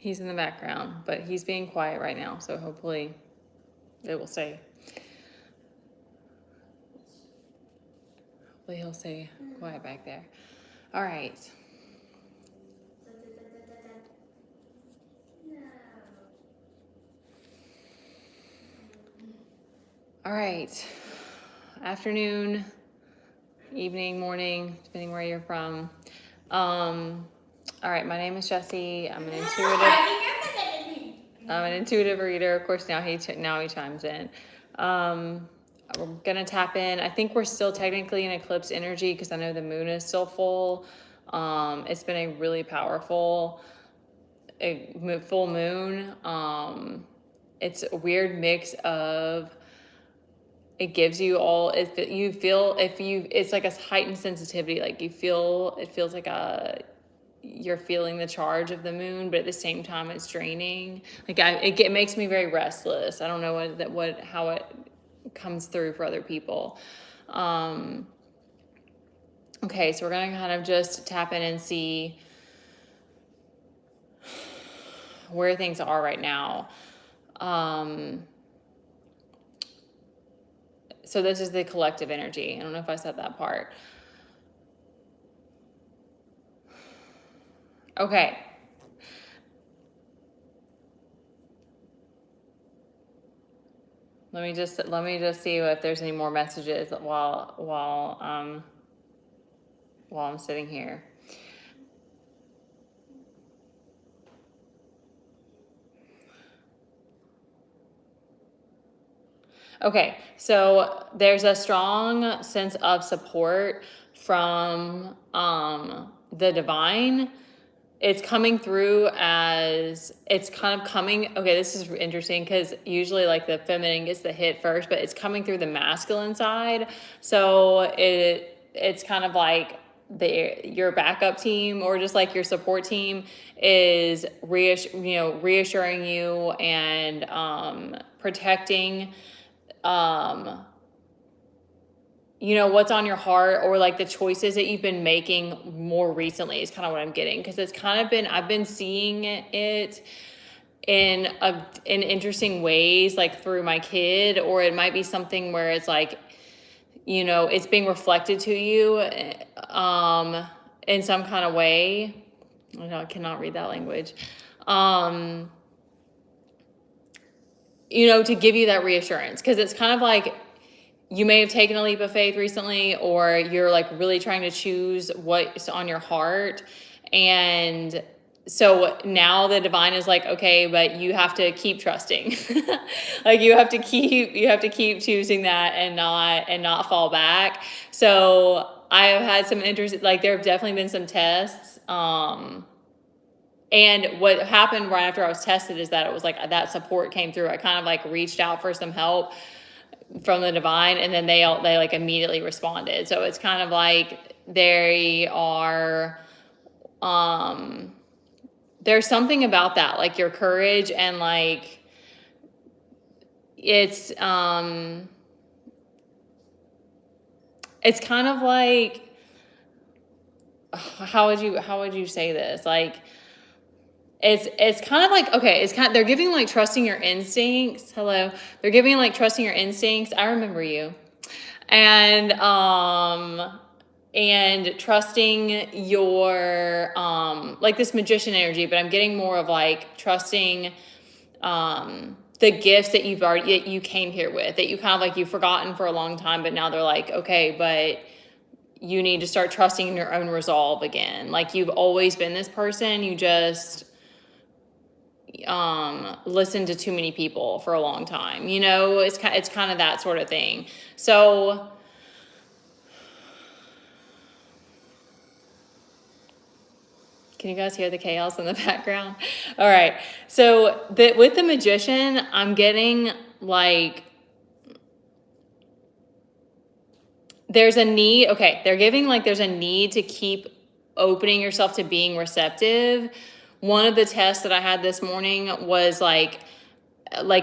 He's in the background, but he's being quiet right now, so hopefully it will stay. Hopefully he'll stay quiet back there. All right. All right. Afternoon, evening, morning, depending where you're from. All right, my name is Jessie. I'm an intuitive reader. Of course, now he chimes in. We're gonna tap in. I think we're still technically in eclipse energy because I know the moon is still full. It's been a really powerful full moon. It's a weird mix of, it gives you all, if you feel, it's like a heightened sensitivity. Like it feels like you're feeling the charge of the moon, but at the same time it's draining. Like it makes me very restless. I don't know how it comes through for other people. Okay, so we're gonna kind of just tap in and see where things are right now. So this is the collective energy. I don't know if I said that part. Okay. Let me just see if there's any more messages while I'm sitting here. Okay, so there's a strong sense of support from the divine. It's coming through as, it's kind of coming, okay, this is interesting because usually like the feminine gets the hit first, but it's coming through the masculine side. So it's kind of like your backup team or just like your support team is reassuring you and protecting what's on your heart, or like the choices that you've been making more recently is kind of what I'm getting. Because it's kind of been, I've been seeing it in interesting ways, like through my kid, or it might be something where it's like, it's being reflected to you in some kind of way. I cannot read that language. To give you that reassurance, because it's kind of like you may have taken a leap of faith recently, or you're like really trying to choose what's on your heart. And so now the divine is like, okay, but you have to keep trusting. Like you have to keep choosing that and not fall back. So I have had some interest, like there have definitely been some tests. And what happened right after I was tested is that it was like that support came through. I kind of like reached out for some help from the divine, and then they like immediately responded. So it's kind of like they are, there's something about that, like your courage, and like it's kind of like, how would you say this? Like, it's kind of like, okay, they're giving like trusting your instincts. Hello. They're giving like trusting your instincts. I remember you. And trusting your, like this magician energy, but I'm getting more of like trusting, the gifts that you came here with, that you kind of like, you've forgotten for a long time, but now they're like, okay, but you need to start trusting in your own resolve again. Like you've always been this person. You just, listened to too many people for a long time, it's kind of that sort of thing. So can you guys hear the chaos in the background? All right. So with the magician, I'm getting like, there's a need. Okay. They're giving like, there's a need to keep opening yourself to being receptive. One of the tests that I had this morning was like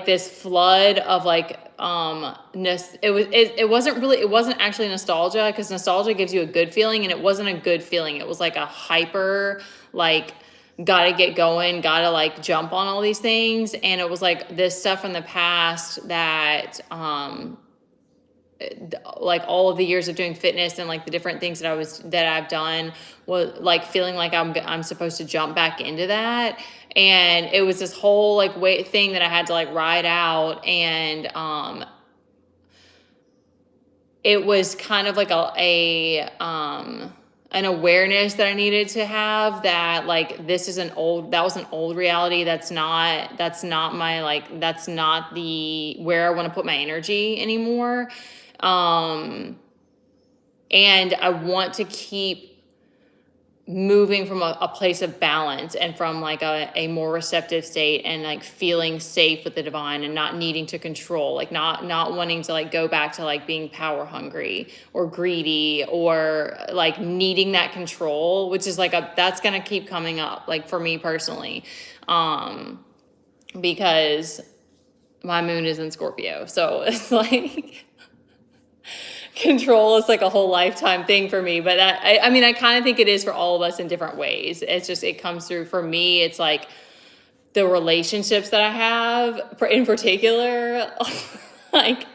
this flood of like, it wasn't actually nostalgia, because nostalgia gives you a good feeling, and it wasn't a good feeling. It was like a hyper, like gotta get going, gotta like jump on all these things. And it was like this stuff from the past that, like all of the years of doing fitness and like the different things that I've done was like feeling like I'm supposed to jump back into that. And it was this whole like thing that I had to like ride out. And, it was kind of like an awareness that I needed to have that like that was an old reality. That's not my like, that's not where I want to put my energy anymore. And I want to keep moving from a place of balance and from like a more receptive state and like feeling safe with the divine and not needing to control, like not wanting to like go back to like being power hungry or greedy or like needing that control, which is like that's going to keep coming up like for me personally, because my moon is in Scorpio. So it's like control is like a whole lifetime thing for me, but I mean, I kind of think it is for all of us in different ways. It's just, it comes through for me. It's like the relationships that I have in particular, like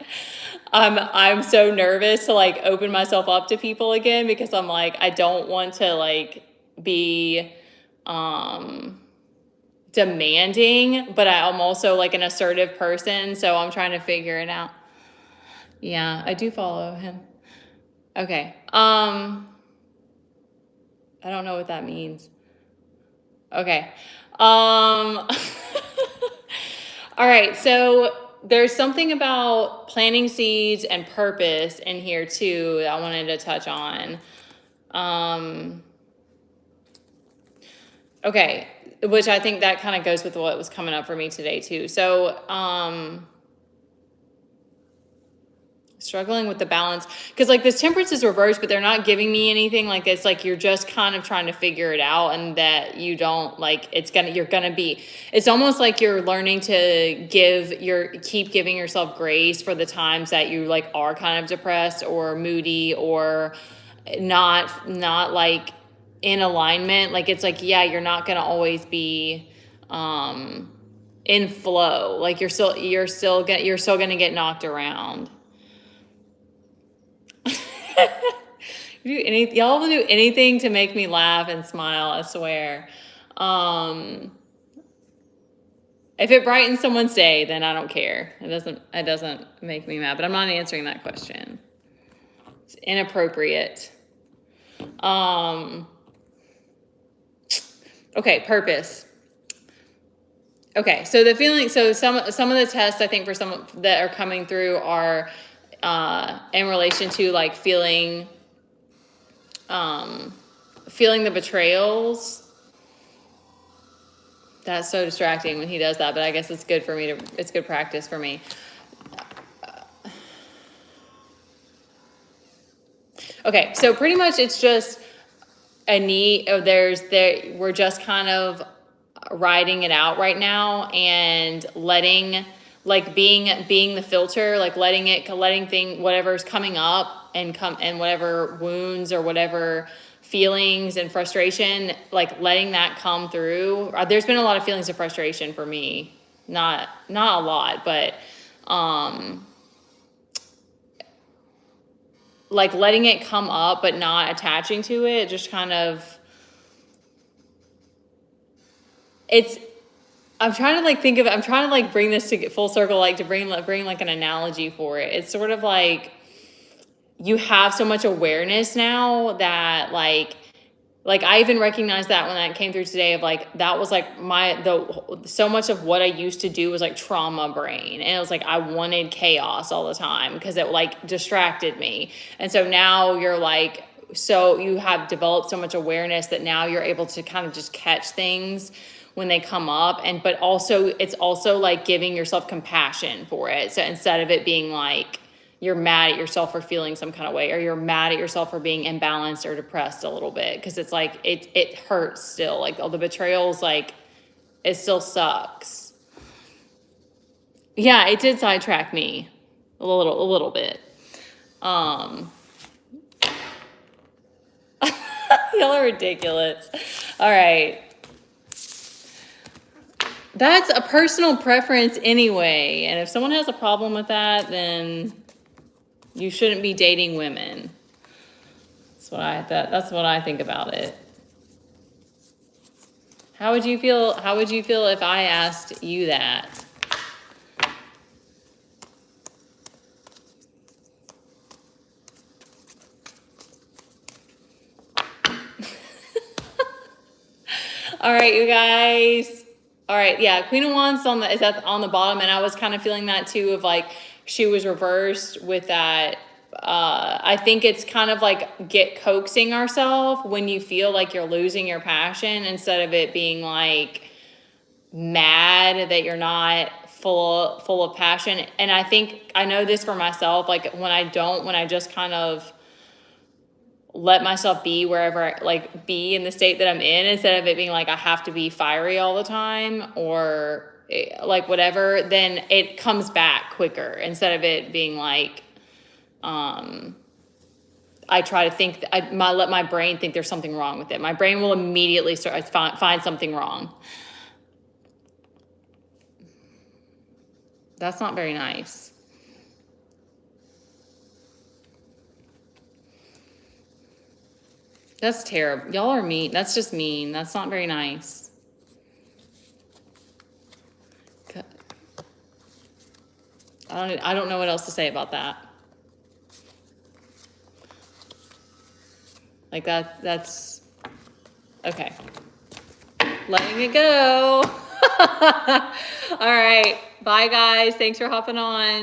I'm so nervous to like open myself up to people again, because I'm like, I don't want to like be, demanding, but I'm also like an assertive person. So I'm trying to figure it out. Yeah, I do follow him. Okay. I don't know what that means. Okay. All right. So there's something about planting seeds and purpose in here too that I wanted to touch on. Okay. Which I think that kind of goes with what was coming up for me today too. So, struggling with the balance, because like this temperance is reversed, but they're not giving me anything. Like it's like you're just kind of trying to figure it out, and that you don't like it's almost like you're learning to keep giving yourself grace for the times that you like are kind of depressed or moody or not like in alignment. Like it's like, yeah, you're not gonna always be in flow. Like you're still gonna get knocked around. Y'all will do anything to make me laugh and smile, I swear. If it brightens someone's day, then I don't care. It doesn't make me mad, but I'm not answering that question. It's inappropriate. Okay, purpose. Okay, so the feeling, so some of the tests I think for some that are coming through are in relation to like feeling the betrayals. That's so distracting when he does that, but I guess it's good for me it's good practice for me. Okay, so pretty much it's just a need. We're just kind of riding it out right now and letting, like being the filter, like letting whatever's coming up and whatever wounds or whatever feelings and frustration, like letting that come through. There's been a lot of feelings of frustration for me, not a lot, but like letting it come up but not attaching to it, just kind of, I'm trying to like bring this to get full circle, like to bring like an analogy for it. It's sort of like you have so much awareness now that like I even recognized that when that came through today, of like, that was like so much of what I used to do was like trauma brain. And it was like, I wanted chaos all the time because it like distracted me. And so now you're like, so you have developed so much awareness that now you're able to kind of just catch things when they come up. But also it's also like giving yourself compassion for it. So instead of it being like, you're mad at yourself for feeling some kind of way, or you're mad at yourself for being imbalanced or depressed a little bit. Cause it's like, it hurts still. Like all the betrayals, like it still sucks. Yeah, it did sidetrack me a little bit. Y'all are ridiculous. All right. That's a personal preference anyway. And if someone has a problem with that, then you shouldn't be dating women. That's what I think about it. How would you feel if I asked you that? All right, you guys. All right, yeah, Queen of Wands is that on the bottom, and I was kind of feeling that too, of like she was reversed with that. I think it's kind of like coaxing ourselves when you feel like you're losing your passion, instead of it being like mad that you're not full of passion. And I think I know this for myself, like when I just kind of let myself be wherever, like be in the state that I'm in, instead of it being like I have to be fiery all the time, or like whatever, then it comes back quicker, instead of it being like I try to think, let my brain think there's something wrong with it. My brain will immediately find something wrong. That's not very nice. That's terrible. Y'all are mean. That's just mean. That's not very nice. I don't know what else to say about that. Like that's okay. Letting it go. All right. Bye guys. Thanks for hopping on.